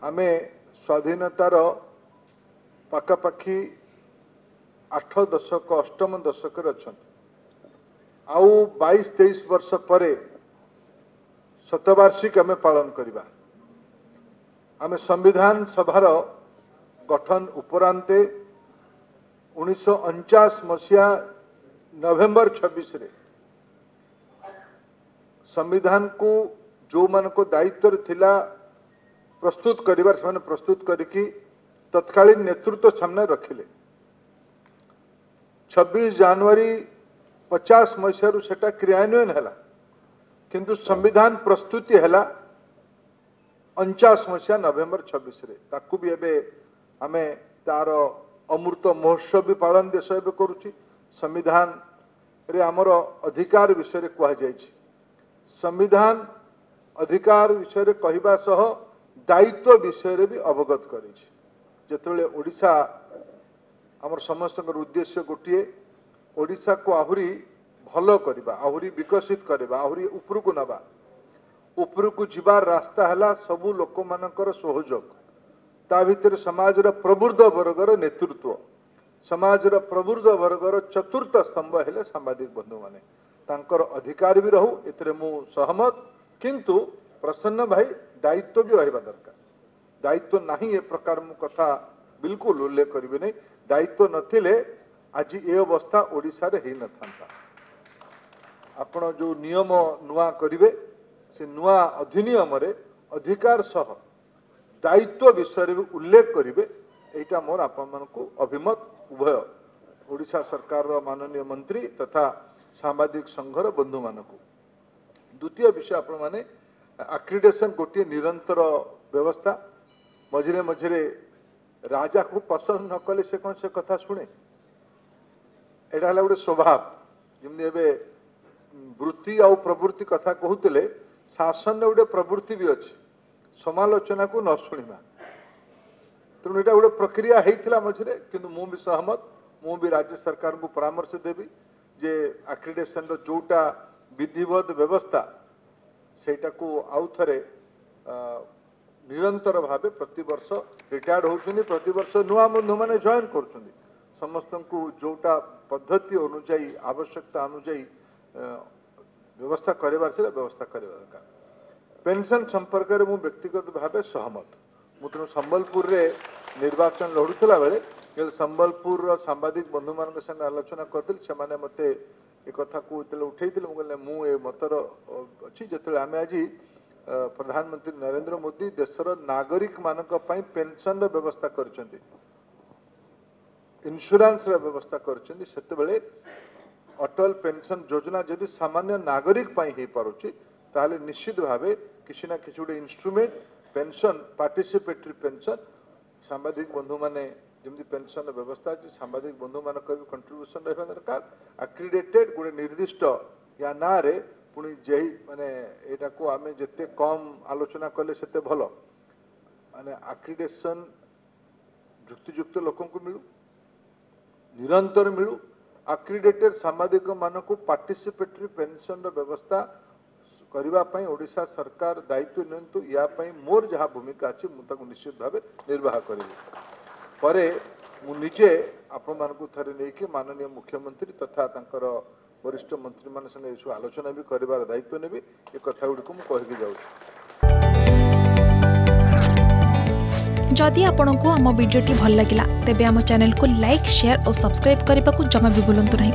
आमे स्वाधीनतार पाखापाखि 8 दशक 8म दशक अच्छा आउ 22-23 वर्ष पर शतवार्षिक आमे पालन करवा। आमे संविधान सभार गठन उपरांते 1949 मसीहा नवेम्बर 26 रे संविधान को जो मान को दायित्व थिला प्रस्तुत करिवार से प्रस्तुत करिकी तत्कालीन नेतृत्व सामने रखिले। 26 जनवरी 50 मसीह सेटा क्रियान्वयन है किंतु संविधान प्रस्तुति है 49 मसीहा नवेम्बर 26 रे ताकू भी एबे आमे तार अमृत महोत्सव भी पालन देश एबे करूची। संविधान रे हमर अधिकार विषय रे कहा जायछि। संविधान अधिकार विषय रे कहिबा सह दायित्व विषय रे भी अवगत करिछि। जेतेबेले ओडिशा हमर समस्तकर उद्देश्य गोटिए ओडिशा को आहुरी भलो करबा, आहुरी विकसित करबा, आहुरी उपरकू नबा। उपरकू जिबार रास्ता हला सबु लोक मानकर सहयोग, ता भितर समाजर प्रबुद्ध वर्गर नेतृत्व, समाजर प्रबुद्ध वर्गर चतुर्थ स्तंभ हेले सांबादिक बंधु माने तांकर अधिकार भी रहू एतरे मु सहमत। किंतु प्रसन्न भाई दायित्व भी रहिबा दरकार। दायित्व नहीं ए प्रकार मु कथा बिल्कुल उल्लेख करिबे नहीं। दायित्व नथिले आज ए अवस्था ओडिसा रे हेई नथांता। आपण जो नियम नुआ करिवे से नुआ अधिनियम रे अधिकार सह दायित्व विषय भी उल्लेख करिवे। एटा मोर आपण मानकु अभिमत उभय ओडिशा सरकार माननीय मंत्री तथा सामाजिक संघर बंधु मानकु। द्वितीय विषय आपण माने एक्रिडेशन गोटे निरंतर व्यवस्था। मझिरे मझिरे राजा को पसंद न कले से कौन से कथा शुणे एटा हला गोटे स्वभाव। जमि एबे वृत्ति आ प्रवृत्ति कथा कहूतिले शासन गोटे प्रवृत्ति भी अच्छी समालोचना को न शुणा। तेणु एटा गोटे प्रक्रिया होता मझिरे किंतु मु भी सहमत। मु भी राज्य सरकार को परामर्श देवी जे एक्रिडेशन रो जोटा विधिवत व्यवस्था सेटा को आउ थरे निरंतर भावे प्रति वर्ष रिटायर्ड होउछनी, प्रति वर्ष नुआ बंधु माने जॉइन करछनी। समस्त को जोटा पद्धति अनुसार आवश्यकता अनुसार व्यवस्था करेबार से व्यवस्था करेबार दरकार। पेंशन संपर्क में मु व्यक्तिगत भावे सहमत। मु तेणु संबलपुर रे निर्वाचन लड़ुला बेले संबलपुर सांबादिक बंधु मान संगे आलोचना करथिल। से मते ए कथा को उठेइथिले। मु मतर अच्छी जो आम आज प्रधानमंत्री नरेंद्र मोदी देशर नागरिक मानक पई पेंशन व्यवस्था करछन्ती, इंश्योरेंस व्यवस्था करछन्ती। सेतेबेले अटल पेंशन योजना जदि सामान्य नागरिक पई हे पारुची ताले निश्चित भावे किसी ना किसी गोटे इंस्ट्रूमेंट पेंशन पार्टिसिपेटरी पेंशन सांबादिक बंधु माने जमी पेंशन व्यवस्था अच्छी सांबादिक बंधु मान कंट्रीब्यूशन रहा दरकार। एक्रिडेटेड गोटे निर्दिष्ट या ना रे पुणी जेही माने एटा को आमे जते कम आलोचना कले सेते भलो माने एक्रिडेशन युक्तियुक्त लोकों को मिलू, निरंतर मिलू। एक्रिडेटेड सांबादिक मान को पार्टिसिपेटरी पेंशन व्यवस्था करबा पई ओडिशा सरकार दायित्व नियंतु। या पई मोर जहा भूमिका अछि मु ताको निश्चित भावे निर्वाह करिबी। परे मु निजे आपण मानकु थरे नेकी माननीय मुख्यमंत्री तथा तांकर वरिष्ठ मंत्री मान संगे एसु आलोचना भी करिबार दायित्व नेबी। ए कथा गुडी को मु कहि जाउछि। जदि आपंक आम भिडी भल लगा तेब आम चैनल को लाइक, शेयर और सब्सक्राइब करने को जमा भी भूलु नहीं।